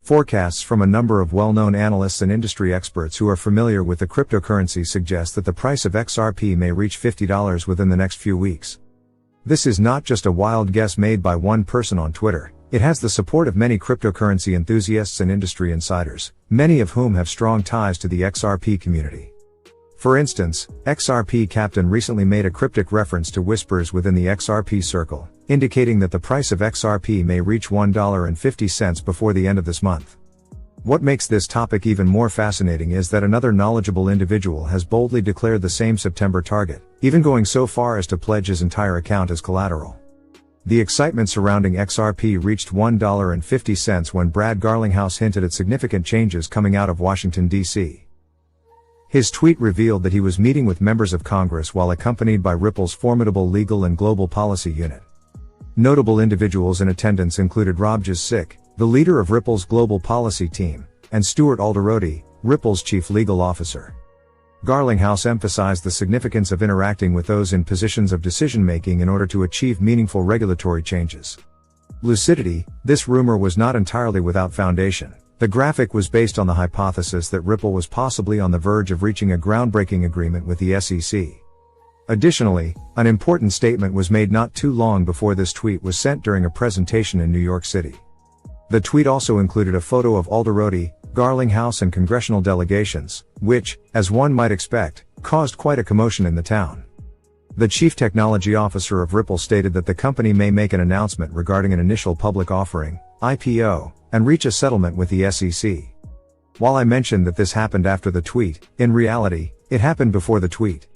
Forecasts from a number of well-known analysts and industry experts who are familiar with the cryptocurrency suggest that the price of XRP may reach $50 within the next few weeks. This is not just a wild guess made by one person on Twitter. It has the support of many cryptocurrency enthusiasts and industry insiders, many of whom have strong ties to the XRP community. For instance, XRP Captain recently made a cryptic reference to whispers within the XRP circle, indicating that the price of XRP may reach $1.50 before the end of this month. What makes this topic even more fascinating is that another knowledgeable individual has boldly declared the same September target, even going so far as to pledge his entire account as collateral. The excitement surrounding XRP reached $1.50 when Brad Garlinghouse hinted at significant changes coming out of Washington, D.C. His tweet revealed that he was meeting with members of Congress while accompanied by Ripple's formidable legal and global policy unit. Notable individuals in attendance included Rob Jasik, the leader of Ripple's global policy team, and Stuart Alderoty, Ripple's chief legal officer. Garlinghouse emphasized the significance of interacting with those in positions of decision-making in order to achieve meaningful regulatory changes. Lucidity, this rumor was not entirely without foundation. The graphic was based on the hypothesis that Ripple was possibly on the verge of reaching a groundbreaking agreement with the SEC. Additionally, an important statement was made not too long before this tweet was sent during a presentation in New York City. The tweet also included a photo of Alderoty, Garlinghouse and congressional delegations, which, as one might expect, caused quite a commotion in the town. The chief technology officer of Ripple stated that the company may make an announcement regarding an initial public offering, IPO, and reach a settlement with the SEC. While I mentioned that this happened after the tweet, in reality, it happened before the tweet.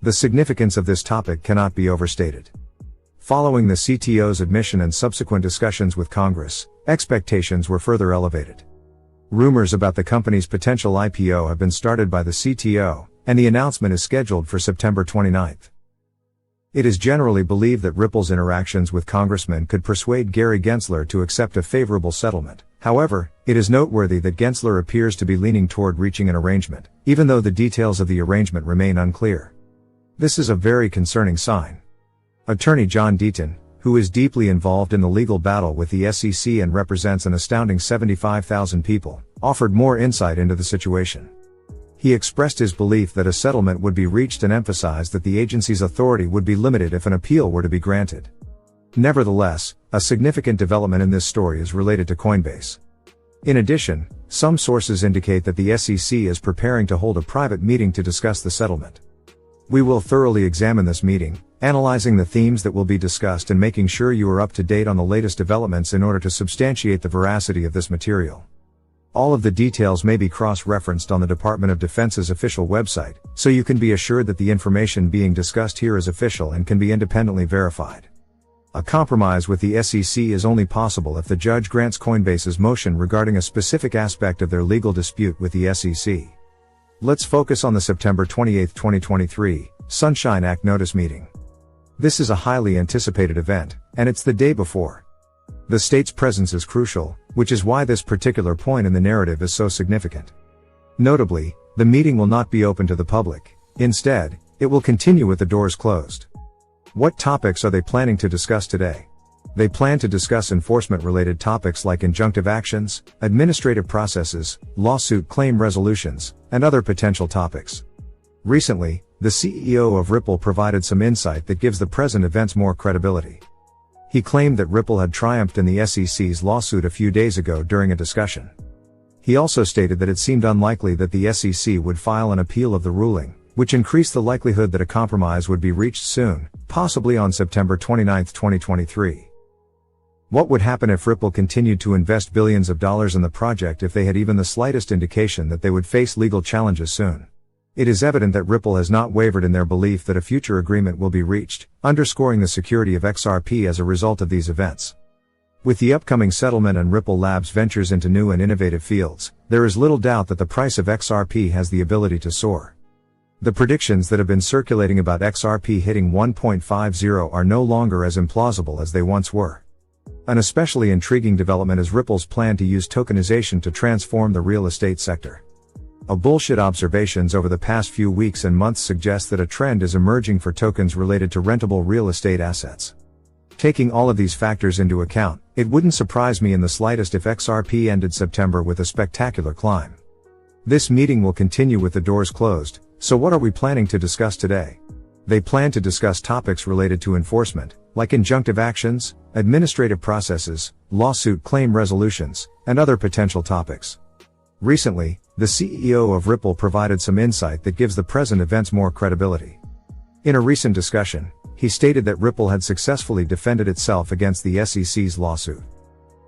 The significance of this topic cannot be overstated. Following the CTO's admission and subsequent discussions with Congress, expectations were further elevated. Rumors about the company's potential IPO have been started by the CTO, and the announcement is scheduled for September 29. It is generally believed that Ripple's interactions with congressmen could persuade Gary Gensler to accept a favorable settlement. However, it is noteworthy that Gensler appears to be leaning toward reaching an arrangement, even though the details of the arrangement remain unclear. This is a very concerning sign. Attorney John Deaton, who is deeply involved in the legal battle with the SEC and represents an astounding 75,000 people, offered more insight into the situation. He expressed his belief that a settlement would be reached and emphasized that the agency's authority would be limited if an appeal were to be granted. Nevertheless, a significant development in this story is related to Coinbase. In addition, some sources indicate that the SEC is preparing to hold a private meeting to discuss the settlement. We will thoroughly examine this meeting, analyzing the themes that will be discussed and making sure you are up to date on the latest developments in order to substantiate the veracity of this material. All of the details may be cross-referenced on the Department of Defense's official website, so you can be assured that the information being discussed here is official and can be independently verified. A compromise with the SEC is only possible if the judge grants Coinbase's motion regarding a specific aspect of their legal dispute with the SEC. Let's focus on the September 28, 2023, Sunshine Act notice meeting. This is a highly anticipated event, and it's the day before. The state's presence is crucial, which is why this particular point in the narrative is so significant. Notably, the meeting will not be open to the public. Instead, it will continue with the doors closed. What topics are they planning to discuss today? They plan to discuss enforcement-related topics like injunctive actions, administrative processes, lawsuit claim resolutions, and other potential topics. Recently, the CEO of Ripple provided some insight that gives the present events more credibility. He claimed that Ripple had triumphed in the SEC's lawsuit a few days ago during a discussion. He also stated that it seemed unlikely that the SEC would file an appeal of the ruling, which increased the likelihood that a compromise would be reached soon, possibly on September 29, 2023. What would happen if Ripple continued to invest billions of dollars in the project if they had even the slightest indication that they would face legal challenges soon? It is evident that Ripple has not wavered in their belief that a future agreement will be reached, underscoring the security of XRP as a result of these events. With the upcoming settlement and Ripple Labs' ventures into new and innovative fields, there is little doubt that the price of XRP has the ability to soar. The predictions that have been circulating about XRP hitting 1.50 are no longer as implausible as they once were. An especially intriguing development is Ripple's plan to use tokenization to transform the real estate sector. A bullshit observations over the past few weeks and months suggest that a trend is emerging for tokens related to rentable real estate assets. Taking all of these factors into account, it wouldn't surprise me in the slightest if XRP ended September with a spectacular climb. This meeting will continue with the doors closed, so what are we planning to discuss today? They plan to discuss topics related to enforcement, like injunctive actions, administrative processes, lawsuit claim resolutions, and other potential topics. Recently, the CEO of Ripple provided some insight that gives the present events more credibility. In a recent discussion, he stated that Ripple had successfully defended itself against the SEC's lawsuit.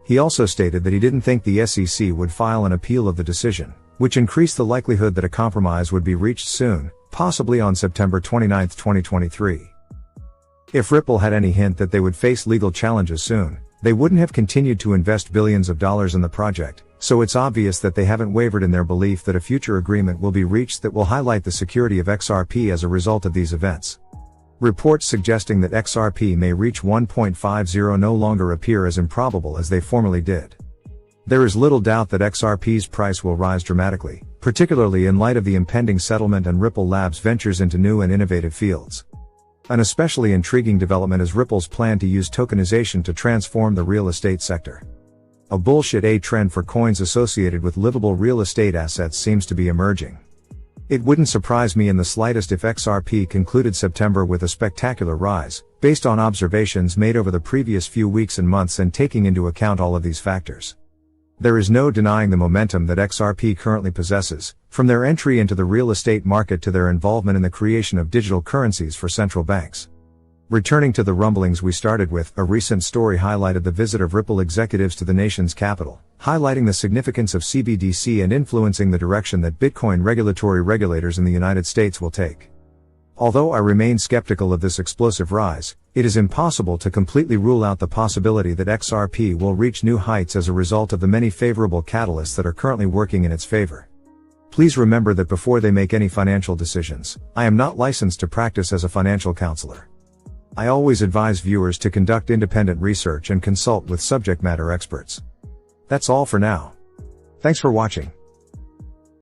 He also stated that he didn't think the SEC would file an appeal of the decision, which increased the likelihood that a compromise would be reached soon, possibly on September 29, 2023. If Ripple had any hint that they would face legal challenges soon, they wouldn't have continued to invest billions of dollars in the project, so it's obvious that they haven't wavered in their belief that a future agreement will be reached that will highlight the security of XRP as a result of these events. Reports suggesting that XRP may reach 1.50 no longer appear as improbable as they formerly did. There is little doubt that XRP's price will rise dramatically, particularly in light of the impending settlement and Ripple Labs' ventures into new and innovative fields. An especially intriguing development is Ripple's plan to use tokenization to transform the real estate sector. A bullshit trend for coins associated with livable real estate assets seems to be emerging. It wouldn't surprise me in the slightest if XRP concluded September with a spectacular rise, based on observations made over the previous few weeks and months and taking into account all of these factors. There is no denying the momentum that XRP currently possesses, from their entry into the real estate market to their involvement in the creation of digital currencies for central banks. Returning to the rumblings we started with, a recent story highlighted the visit of Ripple executives to the nation's capital, highlighting the significance of CBDC and influencing the direction that Bitcoin regulators in the United States will take. Although I remain skeptical of this explosive rise, it is impossible to completely rule out the possibility that XRP will reach new heights as a result of the many favorable catalysts that are currently working in its favor. Please remember that before they make any financial decisions, I am not licensed to practice as a financial counselor. I always advise viewers to conduct independent research and consult with subject matter experts. That's all for now. Thanks for watching.